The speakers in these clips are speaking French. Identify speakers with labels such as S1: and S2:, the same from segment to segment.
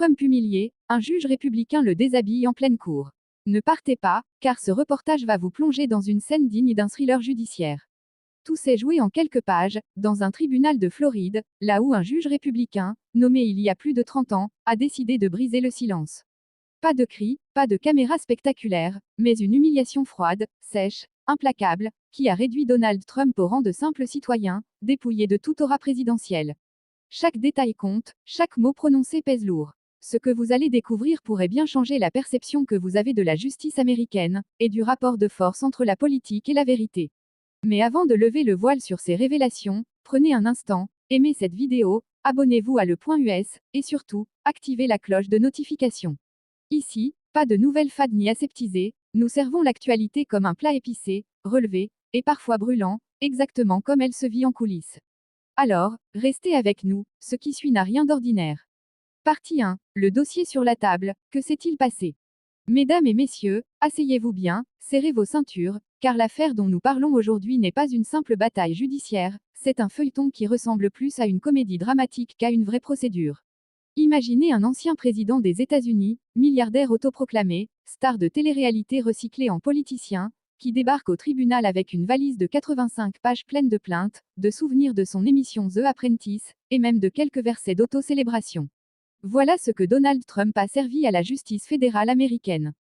S1: Trump humilié, un juge républicain le déshabille en pleine cour. Ne partez pas, car ce reportage va vous plonger dans une scène digne d'un thriller judiciaire. Tout s'est joué en quelques pages, dans un tribunal de Floride, là où un juge républicain, nommé il y a plus de 30 ans, a décidé de briser le silence. Pas de cris, pas de caméras spectaculaires, mais une humiliation froide, sèche, implacable, qui a réduit Donald Trump au rang de simple citoyen, dépouillé de toute aura présidentielle. Chaque détail compte, chaque mot prononcé pèse lourd. Ce que vous allez découvrir pourrait bien changer la perception que vous avez de la justice américaine, et du rapport de force entre la politique et la vérité. Mais avant de lever le voile sur ces révélations, prenez un instant, aimez cette vidéo, abonnez-vous à Le Point US, et surtout, activez la cloche de notification. Ici, pas de nouvelles fades ni aseptisées, nous servons l'actualité comme un plat épicé, relevé, et parfois brûlant, exactement comme elle se vit en coulisses. Alors, restez avec nous, ce qui suit n'a rien d'ordinaire. Partie 1. Le dossier sur la table, que s'est-il passé? Mesdames et messieurs, asseyez-vous bien, serrez vos ceintures, car l'affaire dont nous parlons aujourd'hui n'est pas une simple bataille judiciaire, c'est un feuilleton qui ressemble plus à une comédie dramatique qu'à une vraie procédure. Imaginez un ancien président des États-Unis, milliardaire autoproclamé, star de télé-réalité recyclé en politicien, qui débarque au tribunal avec une valise de 85 pages pleine de plaintes, de souvenirs de son émission The Apprentice, et même de quelques versets d'auto-célébration. Voilà ce que Donald Trump a servi à la justice fédérale américaine.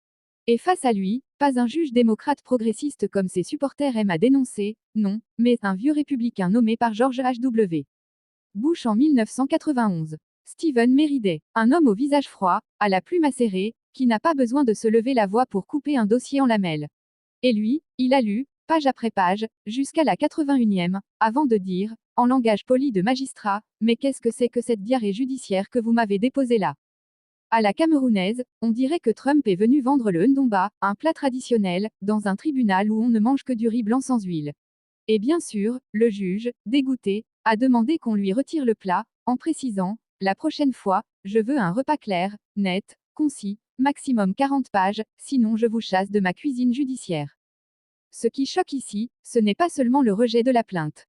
S1: Et face à lui, pas un juge démocrate progressiste comme ses supporters aiment à dénoncer, non, mais un vieux républicain nommé par George H.W. Bush en 1991. Stephen Merideh, un homme au visage froid, à la plume acérée, qui n'a pas besoin de se lever la voix pour couper un dossier en lamelles. Et lui, il a lu, page après page, jusqu'à la 81e, avant de dire, en langage poli de magistrat, mais qu'est-ce que c'est que cette diarrhée judiciaire que vous m'avez déposée là? À la camerounaise, on dirait que Trump est venu vendre le ndomba, un plat traditionnel, dans un tribunal où on ne mange que du riz blanc sans huile. Et bien sûr, le juge, dégoûté, a demandé qu'on lui retire le plat, en précisant, la prochaine fois, je veux un repas clair, net, concis, maximum 40 pages, sinon je vous chasse de ma cuisine judiciaire. Ce qui choque ici, ce n'est pas seulement le rejet de la plainte.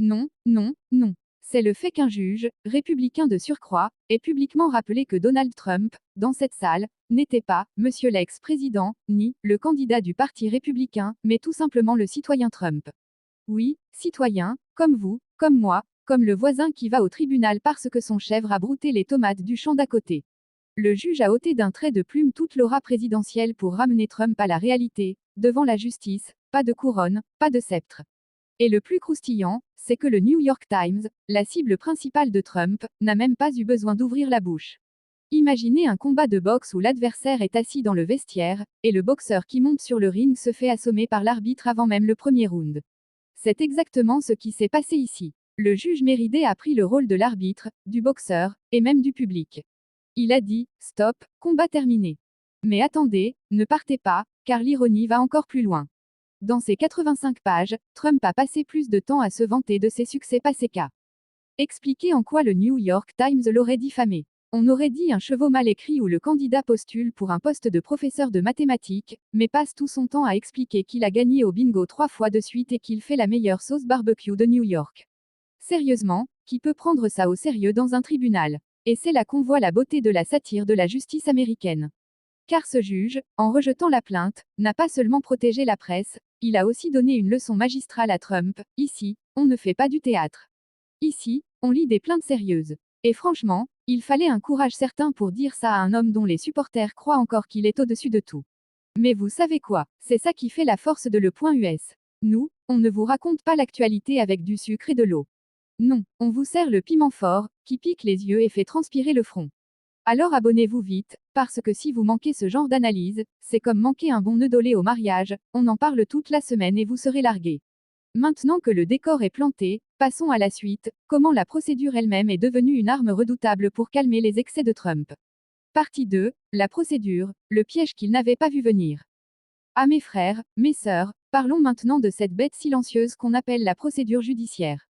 S1: Non, non, non. C'est le fait qu'un juge, républicain de surcroît, ait publiquement rappelé que Donald Trump, dans cette salle, n'était pas, monsieur l'ex-président, ni, le candidat du Parti républicain, mais tout simplement le citoyen Trump. Oui, citoyen, comme vous, comme moi, comme le voisin qui va au tribunal parce que son chèvre a brouté les tomates du champ d'à côté. Le juge a ôté d'un trait de plume toute l'aura présidentielle pour ramener Trump à la réalité, devant la justice, pas de couronne, pas de sceptre. Et le plus croustillant, c'est que le New York Times, la cible principale de Trump, n'a même pas eu besoin d'ouvrir la bouche. Imaginez un combat de boxe où l'adversaire est assis dans le vestiaire, et le boxeur qui monte sur le ring se fait assommer par l'arbitre avant même le premier round. C'est exactement ce qui s'est passé ici. Le juge Merideh a pris le rôle de l'arbitre, du boxeur, et même du public. Il a dit, stop, combat terminé. Mais attendez, ne partez pas, car l'ironie va encore plus loin. Dans ses 85 pages, Trump a passé plus de temps à se vanter de ses succès passés qu'à expliquer en quoi le New York Times l'aurait diffamé. On aurait dit un chevau mal écrit où le candidat postule pour un poste de professeur de mathématiques, mais passe tout son temps à expliquer qu'il a gagné au bingo 3 fois de suite et qu'il fait la meilleure sauce barbecue de New York. Sérieusement, qui peut prendre ça au sérieux dans un tribunal? Et c'est là qu'on voit la beauté de la satire de la justice américaine. Car ce juge, en rejetant la plainte, n'a pas seulement protégé la presse, il a aussi donné une leçon magistrale à Trump. Ici, on ne fait pas du théâtre. Ici, on lit des plaintes sérieuses. Et franchement, il fallait un courage certain pour dire ça à un homme dont les supporters croient encore qu'il est au-dessus de tout. Mais vous savez quoi, c'est ça qui fait la force de Le Point US. Nous, on ne vous raconte pas l'actualité avec du sucre et de l'eau. Non, on vous sert le piment fort, qui pique les yeux et fait transpirer le front. Alors abonnez-vous vite, parce que si vous manquez ce genre d'analyse, c'est comme manquer un bon nœud dolé au mariage, on en parle toute la semaine et vous serez largué. Maintenant que le décor est planté, passons à la suite, comment la procédure elle-même est devenue une arme redoutable pour calmer les excès de Trump. Partie 2, la procédure, le piège qu'il n'avait pas vu venir. Ah mes frères, mes sœurs, parlons maintenant de cette bête silencieuse qu'on appelle la procédure judiciaire.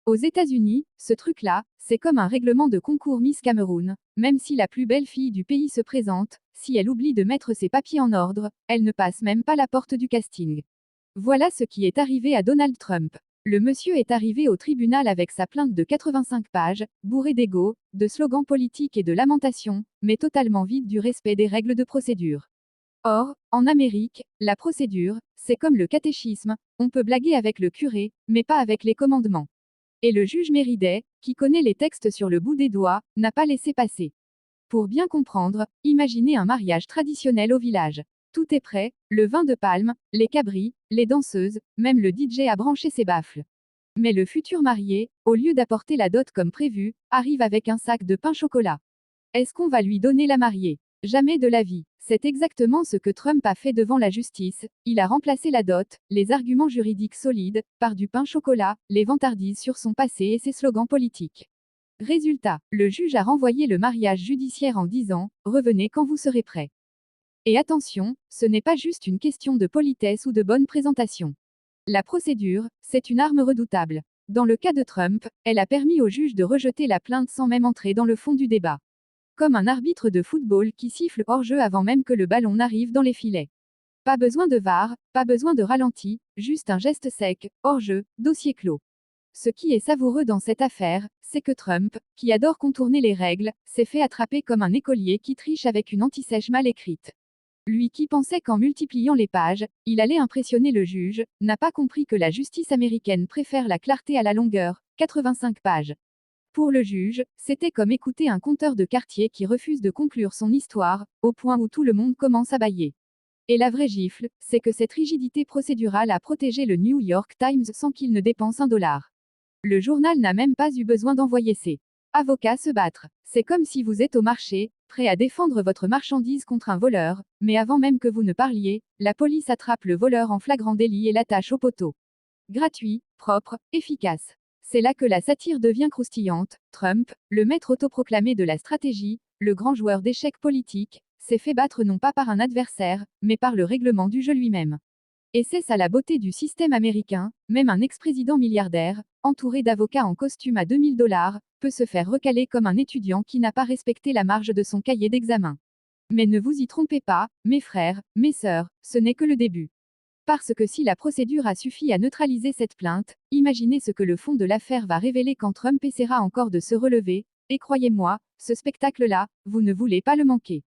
S1: Aux États-Unis, ce truc-là, c'est comme un règlement de concours Miss Cameroun, même si la plus belle fille du pays se présente, si elle oublie de mettre ses papiers en ordre, elle ne passe même pas la porte du casting. Voilà ce qui est arrivé à Donald Trump. Le monsieur est arrivé au tribunal avec sa plainte de 85 pages, bourrée d'ego, de slogans politiques et de lamentations, mais totalement vide du respect des règles de procédure. Or, en Amérique, la procédure, c'est comme le catéchisme, on peut blaguer avec le curé, mais pas avec les commandements. Et le juge Méridet, qui connaît les textes sur le bout des doigts, n'a pas laissé passer. Pour bien comprendre, imaginez un mariage traditionnel au village. Tout est prêt, le vin de palme, les cabris, les danseuses, même le DJ a branché ses baffles. Mais le futur marié, au lieu d'apporter la dot comme prévu, arrive avec un sac de pain chocolat. Est-ce qu'on va lui donner la mariée? Jamais de la vie. C'est exactement ce que Trump a fait devant la justice, il a remplacé la dot, les arguments juridiques solides, par du pain chocolat, les vantardises sur son passé et ses slogans politiques. Résultat, le juge a renvoyé le mariage judiciaire en disant « Revenez quand vous serez prêt ». Et attention, ce n'est pas juste une question de politesse ou de bonne présentation. La procédure, c'est une arme redoutable. Dans le cas de Trump, elle a permis au juge de rejeter la plainte sans même entrer dans le fond du débat. Comme un arbitre de football qui siffle hors-jeu avant même que le ballon n'arrive dans les filets. Pas besoin de VAR, pas besoin de ralenti, juste un geste sec, hors-jeu, dossier clos. Ce qui est savoureux dans cette affaire, c'est que Trump, qui adore contourner les règles, s'est fait attraper comme un écolier qui triche avec une anti-sèche mal écrite. Lui qui pensait qu'en multipliant les pages, il allait impressionner le juge, n'a pas compris que la justice américaine préfère la clarté à la longueur, 85 pages. Pour le juge, c'était comme écouter un conteur de quartier qui refuse de conclure son histoire, au point où tout le monde commence à bâiller. Et la vraie gifle, c'est que cette rigidité procédurale a protégé le New York Times sans qu'il ne dépense $1. Le journal n'a même pas eu besoin d'envoyer ses avocats se battre. C'est comme si vous êtes au marché, prêt à défendre votre marchandise contre un voleur, mais avant même que vous ne parliez, la police attrape le voleur en flagrant délit et l'attache au poteau. Gratuit, propre, efficace. C'est là que la satire devient croustillante. Trump, le maître autoproclamé de la stratégie, le grand joueur d'échecs politique, s'est fait battre non pas par un adversaire, mais par le règlement du jeu lui-même. Et c'est ça la beauté du système américain, même un ex-président milliardaire, entouré d'avocats en costume à $2000, peut se faire recaler comme un étudiant qui n'a pas respecté la marge de son cahier d'examen. Mais ne vous y trompez pas, mes frères, mes sœurs, ce n'est que le début. Parce que si la procédure a suffi à neutraliser cette plainte, imaginez ce que le fond de l'affaire va révéler quand Trump essaiera encore de se relever, et croyez-moi, ce spectacle-là, vous ne voulez pas le manquer.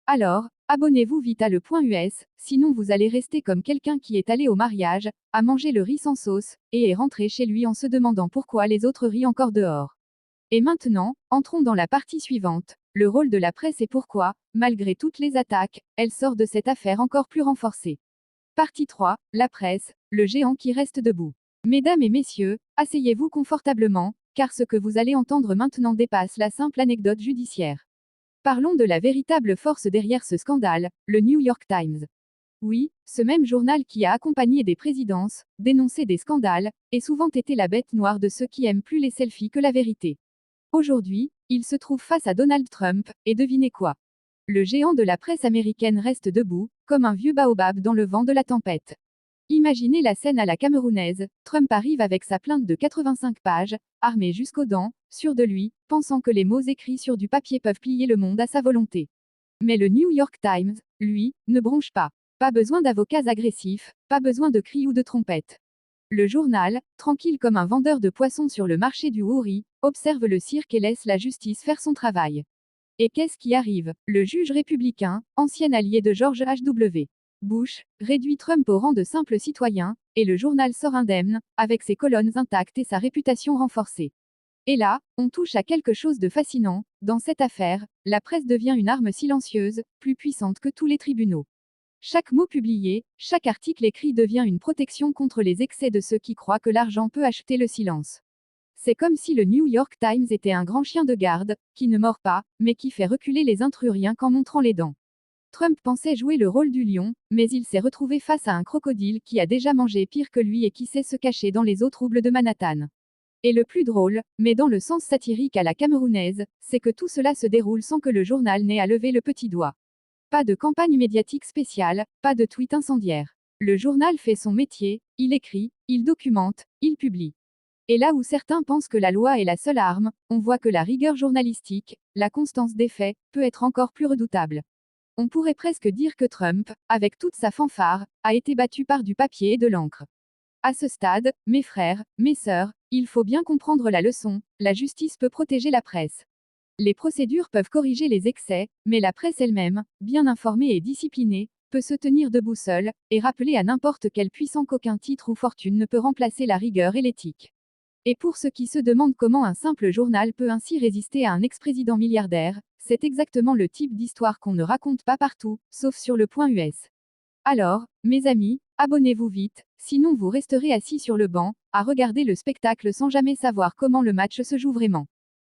S1: Alors, abonnez-vous vite à le.us, sinon vous allez rester comme quelqu'un qui est allé au mariage, à manger le riz sans sauce, et est rentré chez lui en se demandant pourquoi les autres rient encore dehors. Et maintenant, entrons dans la partie suivante, le rôle de la presse et pourquoi, malgré toutes les attaques, elle sort de cette affaire encore plus renforcée. Partie 3, la presse, le géant qui reste debout. Mesdames et messieurs, asseyez-vous confortablement, car ce que vous allez entendre maintenant dépasse la simple anecdote judiciaire. Parlons de la véritable force derrière ce scandale, le New York Times. Oui, ce même journal qui a accompagné des présidences, dénoncé des scandales, et souvent été la bête noire de ceux qui aiment plus les selfies que la vérité. Aujourd'hui, il se trouve face à Donald Trump, et devinez quoi? Le géant de la presse américaine reste debout, comme un vieux baobab dans le vent de la tempête. Imaginez la scène à la camerounaise, Trump arrive avec sa plainte de 85 pages, armé jusqu'aux dents, sûr de lui, pensant que les mots écrits sur du papier peuvent plier le monde à sa volonté. Mais le New York Times, lui, ne bronche pas. Pas besoin d'avocats agressifs, pas besoin de cris ou de trompettes. Le journal, tranquille comme un vendeur de poissons sur le marché du Houri, observe le cirque et laisse la justice faire son travail. Et qu'est-ce qui arrive? Le juge républicain, ancien allié de George H.W. Bush, réduit Trump au rang de simple citoyen, et le journal sort indemne, avec ses colonnes intactes et sa réputation renforcée. Et là, on touche à quelque chose de fascinant, dans cette affaire, la presse devient une arme silencieuse, plus puissante que tous les tribunaux. Chaque mot publié, chaque article écrit devient une protection contre les excès de ceux qui croient que l'argent peut acheter le silence. C'est comme si le New York Times était un grand chien de garde, qui ne mord pas, mais qui fait reculer les intrus rien qu'en montrant les dents. Trump pensait jouer le rôle du lion, mais il s'est retrouvé face à un crocodile qui a déjà mangé pire que lui et qui sait se cacher dans les eaux troubles de Manhattan. Et le plus drôle, mais dans le sens satirique à la camerounaise, c'est que tout cela se déroule sans que le journal n'ait à lever le petit doigt. Pas de campagne médiatique spéciale, pas de tweet incendiaire. Le journal fait son métier, il écrit, il documente, il publie. Et là où certains pensent que la loi est la seule arme, on voit que la rigueur journalistique, la constance des faits, peut être encore plus redoutable. On pourrait presque dire que Trump, avec toute sa fanfare, a été battu par du papier et de l'encre. À ce stade, mes frères, mes sœurs, il faut bien comprendre la leçon, la justice peut protéger la presse. Les procédures peuvent corriger les excès, mais la presse elle-même, bien informée et disciplinée, peut se tenir debout seule, et rappeler à n'importe quel puissant qu'aucun titre ou fortune ne peut remplacer la rigueur et l'éthique. Et pour ceux qui se demandent comment un simple journal peut ainsi résister à un ex-président milliardaire, c'est exactement le type d'histoire qu'on ne raconte pas partout, sauf sur le point US. Alors, mes amis, abonnez-vous vite, sinon vous resterez assis sur le banc, à regarder le spectacle sans jamais savoir comment le match se joue vraiment.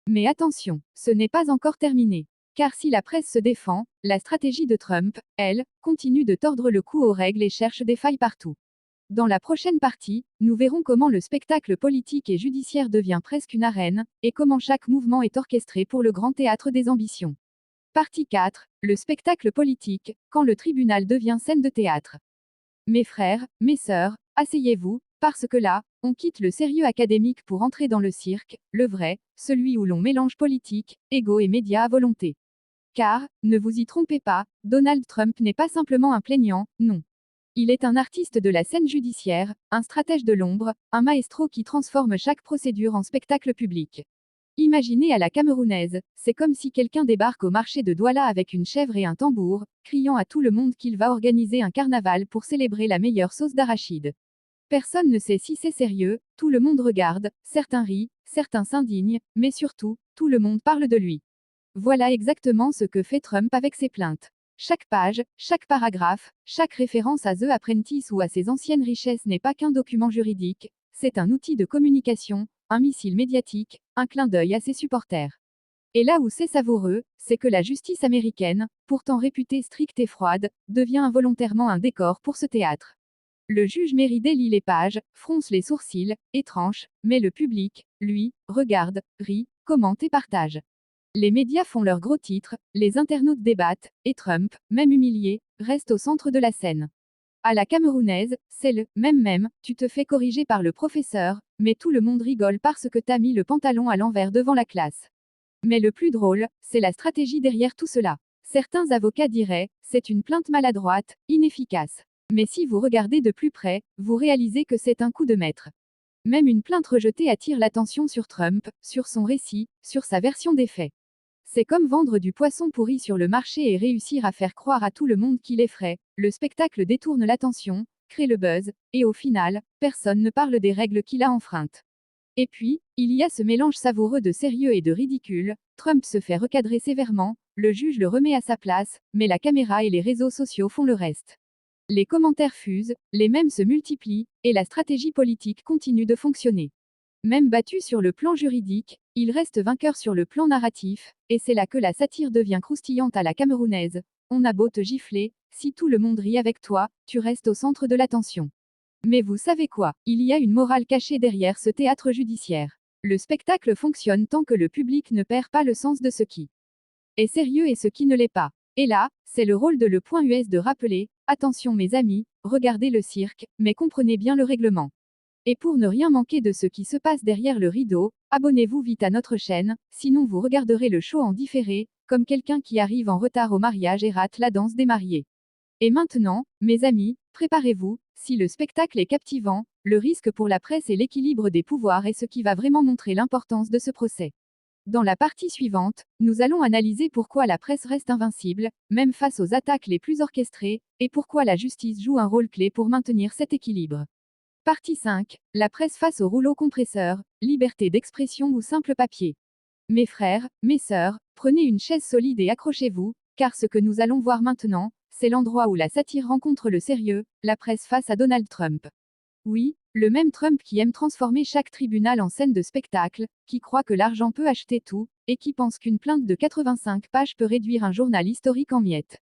S1: Mais attention, ce n'est pas encore terminé. Car si la presse se défend, la stratégie de Trump, elle, continue de tordre le cou aux règles et cherche des failles partout. Dans la prochaine partie, nous verrons comment le spectacle politique et judiciaire devient presque une arène, et comment chaque mouvement est orchestré pour le grand théâtre des ambitions. Partie 4, le spectacle politique, quand le tribunal devient scène de théâtre. Mes frères, mes sœurs, asseyez-vous, parce que là, on quitte le sérieux académique pour entrer dans le cirque, le vrai, celui où l'on mélange politique, égo et médias à volonté. Car, ne vous y trompez pas, Donald Trump n'est pas simplement un plaignant, non. Il est un artiste de la scène judiciaire, un stratège de l'ombre, un maestro qui transforme chaque procédure en spectacle public. Imaginez à la camerounaise, c'est comme si quelqu'un débarque au marché de Douala avec une chèvre et un tambour, criant à tout le monde qu'il va organiser un carnaval pour célébrer la meilleure sauce d'arachide. Personne ne sait si c'est sérieux, tout le monde regarde, certains rient, certains s'indignent, mais surtout, tout le monde parle de lui. Voilà exactement ce que fait Trump avec ses plaintes. Chaque page, chaque paragraphe, chaque référence à The Apprentice ou à ses anciennes richesses n'est pas qu'un document juridique, c'est un outil de communication, un missile médiatique, un clin d'œil à ses supporters. Et là où c'est savoureux, c'est que la justice américaine, pourtant réputée stricte et froide, devient involontairement un décor pour ce théâtre. Le juge Mérida lit les pages, fronce les sourcils, et tranche, mais le public, lui, regarde, rit, commente et partage. Les médias font leurs gros titres, les internautes débattent, et Trump, même humilié, reste au centre de la scène. À la camerounaise, c'est le même, tu te fais corriger par le professeur, mais tout le monde rigole parce que t'as mis le pantalon à l'envers devant la classe. Mais le plus drôle, c'est la stratégie derrière tout cela. Certains avocats diraient, c'est une plainte maladroite, inefficace. Mais si vous regardez de plus près, vous réalisez que c'est un coup de maître. Même une plainte rejetée attire l'attention sur Trump, sur son récit, sur sa version des faits. C'est comme vendre du poisson pourri sur le marché et réussir à faire croire à tout le monde qu'il est frais. Le spectacle détourne l'attention, crée le buzz, et au final, personne ne parle des règles qu'il a enfreintes. Et puis, il y a ce mélange savoureux de sérieux et de ridicule. Trump se fait recadrer sévèrement, le juge le remet à sa place, mais la caméra et les réseaux sociaux font le reste. Les commentaires fusent, les mèmes se multiplient, et la stratégie politique continue de fonctionner. Même battu sur le plan juridique, il reste vainqueur sur le plan narratif, et c'est là que la satire devient croustillante à la camerounaise. On a beau te gifler, si tout le monde rit avec toi, tu restes au centre de l'attention. Mais vous savez quoi, il y a une morale cachée derrière ce théâtre judiciaire. Le spectacle fonctionne tant que le public ne perd pas le sens de ce qui est sérieux et ce qui ne l'est pas. Et là, c'est le rôle de Le Point US de rappeler, attention mes amis, regardez le cirque, mais comprenez bien le règlement. Et pour ne rien manquer de ce qui se passe derrière le rideau, abonnez-vous vite à notre chaîne, sinon vous regarderez le show en différé, comme quelqu'un qui arrive en retard au mariage et rate la danse des mariés. Et maintenant, mes amis, préparez-vous, si le spectacle est captivant, le risque pour la presse et l'équilibre des pouvoirs est ce qui va vraiment montrer l'importance de ce procès. Dans la partie suivante, nous allons analyser pourquoi la presse reste invincible, même face aux attaques les plus orchestrées, et pourquoi la justice joue un rôle clé pour maintenir cet équilibre. Partie 5, la presse face au rouleau compresseur, liberté d'expression ou simple papier. Mes frères, mes sœurs, prenez une chaise solide et accrochez-vous, car ce que nous allons voir maintenant, c'est l'endroit où la satire rencontre le sérieux, la presse face à Donald Trump. Oui, le même Trump qui aime transformer chaque tribunal en scène de spectacle, qui croit que l'argent peut acheter tout, et qui pense qu'une plainte de 85 pages peut réduire un journal historique en miettes.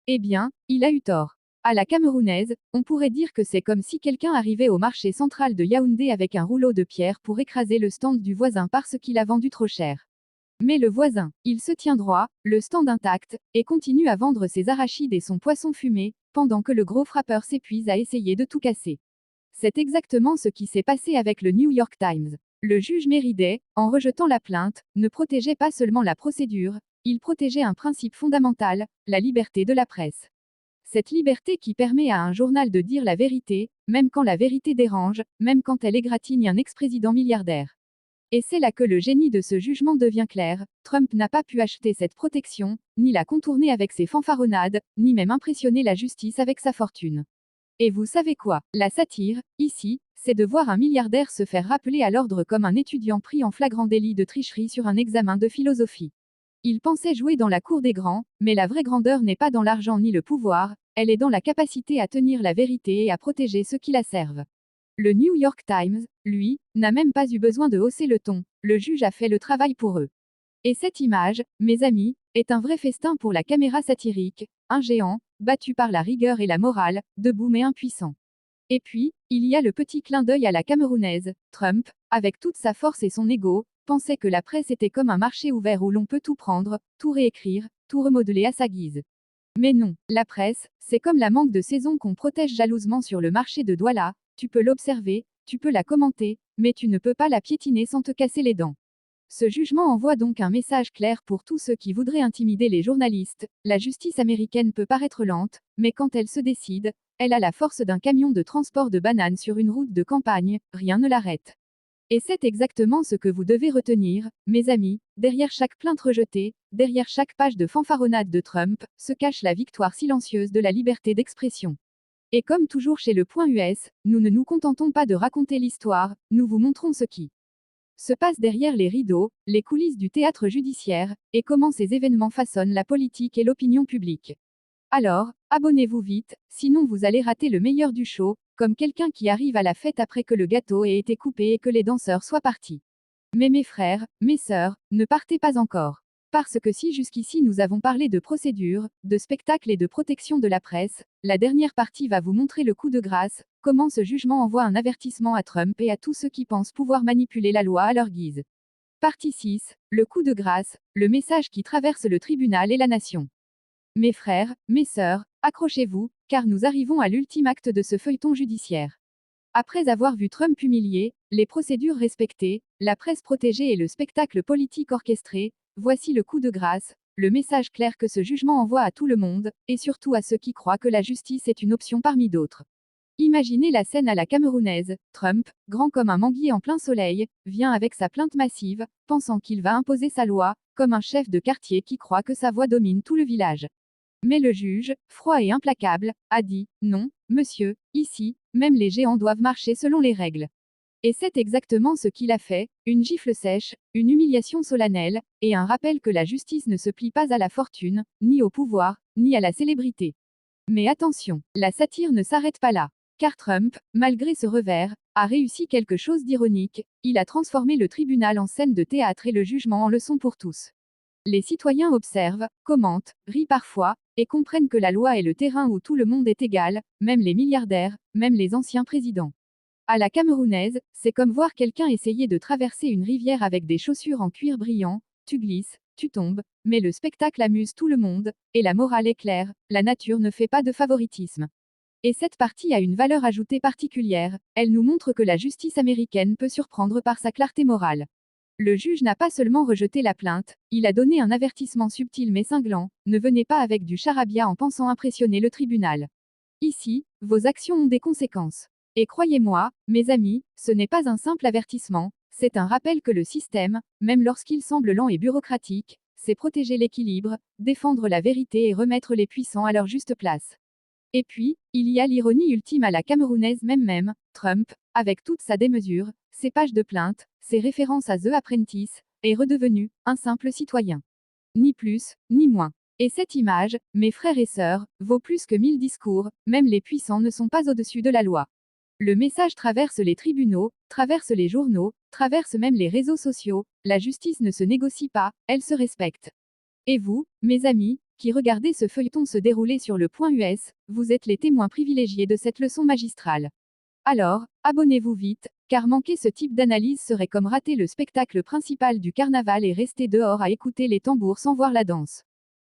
S1: Eh bien, il a eu tort. À la camerounaise, on pourrait dire que c'est comme si quelqu'un arrivait au marché central de Yaoundé avec un rouleau de pierre pour écraser le stand du voisin parce qu'il a vendu trop cher. Mais le voisin, il se tient droit, le stand intact, et continue à vendre ses arachides et son poisson fumé, pendant que le gros frappeur s'épuise à essayer de tout casser. C'est exactement ce qui s'est passé avec le New York Times. Le juge Mérida, en rejetant la plainte, ne protégeait pas seulement la procédure, il protégeait un principe fondamental, la liberté de la presse. Cette liberté qui permet à un journal de dire la vérité, même quand la vérité dérange, même quand elle égratigne un ex-président milliardaire. Et c'est là que le génie de ce jugement devient clair, Trump n'a pas pu acheter cette protection, ni la contourner avec ses fanfaronnades, ni même impressionner la justice avec sa fortune. Et vous savez quoi? La satire, ici, c'est de voir un milliardaire se faire rappeler à l'ordre comme un étudiant pris en flagrant délit de tricherie sur un examen de philosophie. Il pensait jouer dans la cour des grands, mais la vraie grandeur n'est pas dans l'argent ni le pouvoir, elle est dans la capacité à tenir la vérité et à protéger ceux qui la servent. Le New York Times, lui, n'a même pas eu besoin de hausser le ton, le juge a fait le travail pour eux. Et cette image, mes amis, est un vrai festin pour la caméra satirique, un géant, battu par la rigueur et la morale, debout mais impuissant. Et puis, il y a le petit clin d'œil à la camerounaise, Trump, avec toute sa force et son ego, pensait que la presse était comme un marché ouvert où l'on peut tout prendre, tout réécrire, tout remodeler à sa guise. Mais non, la presse, c'est comme la mangue de saison qu'on protège jalousement sur le marché de Douala, tu peux l'observer, tu peux la commenter, mais tu ne peux pas la piétiner sans te casser les dents. Ce jugement envoie donc un message clair pour tous ceux qui voudraient intimider les journalistes, la justice américaine peut paraître lente, mais quand elle se décide, elle a la force d'un camion de transport de bananes sur une route de campagne, rien ne l'arrête. Et c'est exactement ce que vous devez retenir, mes amis, derrière chaque plainte rejetée, derrière chaque page de fanfaronnade de Trump, se cache la victoire silencieuse de la liberté d'expression. Et comme toujours chez le Point US, nous ne nous contentons pas de raconter l'histoire, nous vous montrons ce qui se passe derrière les rideaux, les coulisses du théâtre judiciaire, et comment ces événements façonnent la politique et l'opinion publique. Alors, abonnez-vous vite, sinon vous allez rater le meilleur du show, comme quelqu'un qui arrive à la fête après que le gâteau ait été coupé et que les danseurs soient partis. Mais mes frères, mes sœurs, ne partez pas encore. Parce que si jusqu'ici nous avons parlé de procédure, de spectacle et de protection de la presse, la dernière partie va vous montrer le coup de grâce, comment ce jugement envoie un avertissement à Trump et à tous ceux qui pensent pouvoir manipuler la loi à leur guise. Partie 6, le coup de grâce, le message qui traverse le tribunal et la nation. Mes frères, mes sœurs, accrochez-vous, car nous arrivons à l'ultime acte de ce feuilleton judiciaire. Après avoir vu Trump humilié, les procédures respectées, la presse protégée et le spectacle politique orchestré, voici le coup de grâce, le message clair que ce jugement envoie à tout le monde, et surtout à ceux qui croient que la justice est une option parmi d'autres. Imaginez la scène à la camerounaise, Trump, grand comme un manguier en plein soleil, vient avec sa plainte massive, pensant qu'il va imposer sa loi, comme un chef de quartier qui croit que sa voix domine tout le village. Mais le juge, froid et implacable, a dit, non, monsieur, ici, même les géants doivent marcher selon les règles. Et c'est exactement ce qu'il a fait, une gifle sèche, une humiliation solennelle, et un rappel que la justice ne se plie pas à la fortune, ni au pouvoir, ni à la célébrité. Mais attention, la satire ne s'arrête pas là. Car Trump, malgré ce revers, a réussi quelque chose d'ironique, il a transformé le tribunal en scène de théâtre et le jugement en leçon pour tous. Les citoyens observent, commentent, rient parfois, et comprennent que la loi est le terrain où tout le monde est égal, même les milliardaires, même les anciens présidents. À la camerounaise, c'est comme voir quelqu'un essayer de traverser une rivière avec des chaussures en cuir brillant, tu glisses, tu tombes, mais le spectacle amuse tout le monde, et la morale est claire, la nature ne fait pas de favoritisme. Et cette partie a une valeur ajoutée particulière, elle nous montre que la justice américaine peut surprendre par sa clarté morale. Le juge n'a pas seulement rejeté la plainte, il a donné un avertissement subtil mais cinglant, ne venez pas avec du charabia en pensant impressionner le tribunal. Ici, vos actions ont des conséquences. Et croyez-moi, mes amis, ce n'est pas un simple avertissement, c'est un rappel que le système, même lorsqu'il semble lent et bureaucratique, c'est protéger l'équilibre, défendre la vérité et remettre les puissants à leur juste place. Et puis, il y a l'ironie ultime à la camerounaise même, Trump, avec toute sa démesure, ses pages de plainte, ses références à The Apprentice, est redevenu un simple citoyen. Ni plus, ni moins. Et cette image, mes frères et sœurs, vaut plus que 1000 discours, même les puissants ne sont pas au-dessus de la loi. Le message traverse les tribunaux, traverse les journaux, traverse même les réseaux sociaux, la justice ne se négocie pas, elle se respecte. Et vous, mes amis, qui regardez ce feuilleton se dérouler sur le Point US, vous êtes les témoins privilégiés de cette leçon magistrale. Alors, abonnez-vous vite, car manquer ce type d'analyse serait comme rater le spectacle principal du carnaval et rester dehors à écouter les tambours sans voir la danse.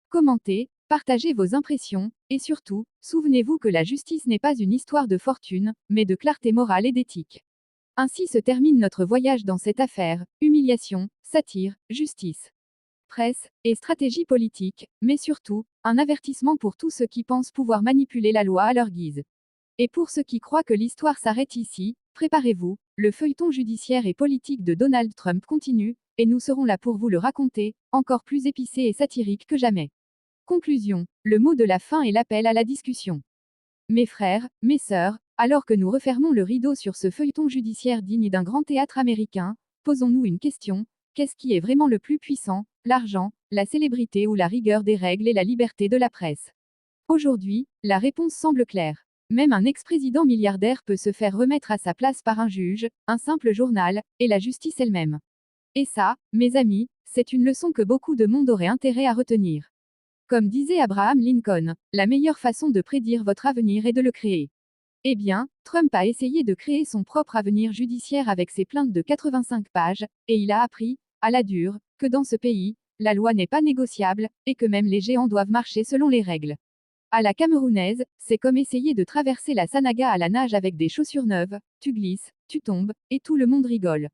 S1: Commentez, partagez vos impressions, et surtout, souvenez-vous que la justice n'est pas une histoire de fortune, mais de clarté morale et d'éthique. Ainsi se termine notre voyage dans cette affaire, humiliation, satire, justice. presse et stratégie politique, mais surtout, un avertissement pour tous ceux qui pensent pouvoir manipuler la loi à leur guise. Et pour ceux qui croient que l'histoire s'arrête ici, préparez-vous, le feuilleton judiciaire et politique de Donald Trump continue, et nous serons là pour vous le raconter, encore plus épicé et satirique que jamais. Conclusion, le mot de la fin est l'appel à la discussion. Mes frères, mes sœurs, alors que nous refermons le rideau sur ce feuilleton judiciaire digne d'un grand théâtre américain, posons-nous une question, qu'est-ce qui est vraiment le plus puissant, l'argent, la célébrité ou la rigueur des règles et la liberté de la presse? Aujourd'hui, la réponse semble claire. Même un ex-président milliardaire peut se faire remettre à sa place par un juge, un simple journal, et la justice elle-même. Et ça, mes amis, c'est une leçon que beaucoup de monde aurait intérêt à retenir. Comme disait Abraham Lincoln, la meilleure façon de prédire votre avenir est de le créer. Eh bien, Trump a essayé de créer son propre avenir judiciaire avec ses plaintes de 85 pages, et il a appris, à la dure, que dans ce pays, la loi n'est pas négociable, et que même les géants doivent marcher selon les règles. À la camerounaise, c'est comme essayer de traverser la Sanaga à la nage avec des chaussures neuves, tu glisses, tu tombes, et tout le monde rigole.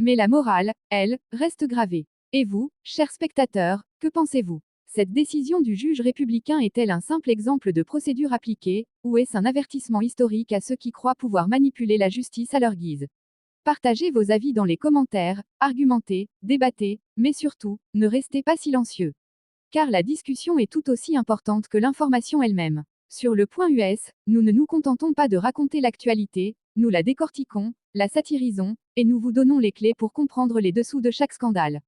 S1: Mais la morale, elle, reste gravée. Et vous, chers spectateurs, que pensez-vous? Cette décision du juge républicain est-elle un simple exemple de procédure appliquée, ou est-ce un avertissement historique à ceux qui croient pouvoir manipuler la justice à leur guise? Partagez vos avis dans les commentaires, argumentez, débattez, mais surtout, ne restez pas silencieux. Car la discussion est tout aussi importante que l'information elle-même. Sur le point US, nous ne nous contentons pas de raconter l'actualité, nous la décortiquons, la satirisons, et nous vous donnons les clés pour comprendre les dessous de chaque scandale.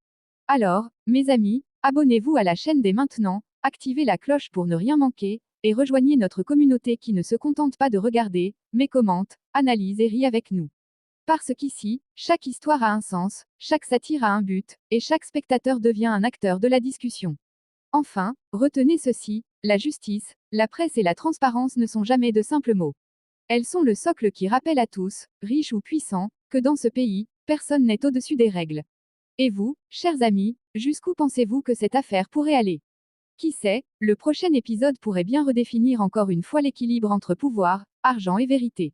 S1: Alors, mes amis, abonnez-vous à la chaîne dès maintenant, activez la cloche pour ne rien manquer, et rejoignez notre communauté qui ne se contente pas de regarder, mais commente, analyse et rit avec nous. Parce qu'ici, chaque histoire a un sens, chaque satire a un but, et chaque spectateur devient un acteur de la discussion. Enfin, retenez ceci, la justice, la presse et la transparence ne sont jamais de simples mots. Elles sont le socle qui rappelle à tous, riches ou puissants, que dans ce pays, personne n'est au-dessus des règles. Et vous, chers amis, jusqu'où pensez-vous que cette affaire pourrait aller? Qui sait, le prochain épisode pourrait bien redéfinir encore une fois l'équilibre entre pouvoir, argent et vérité.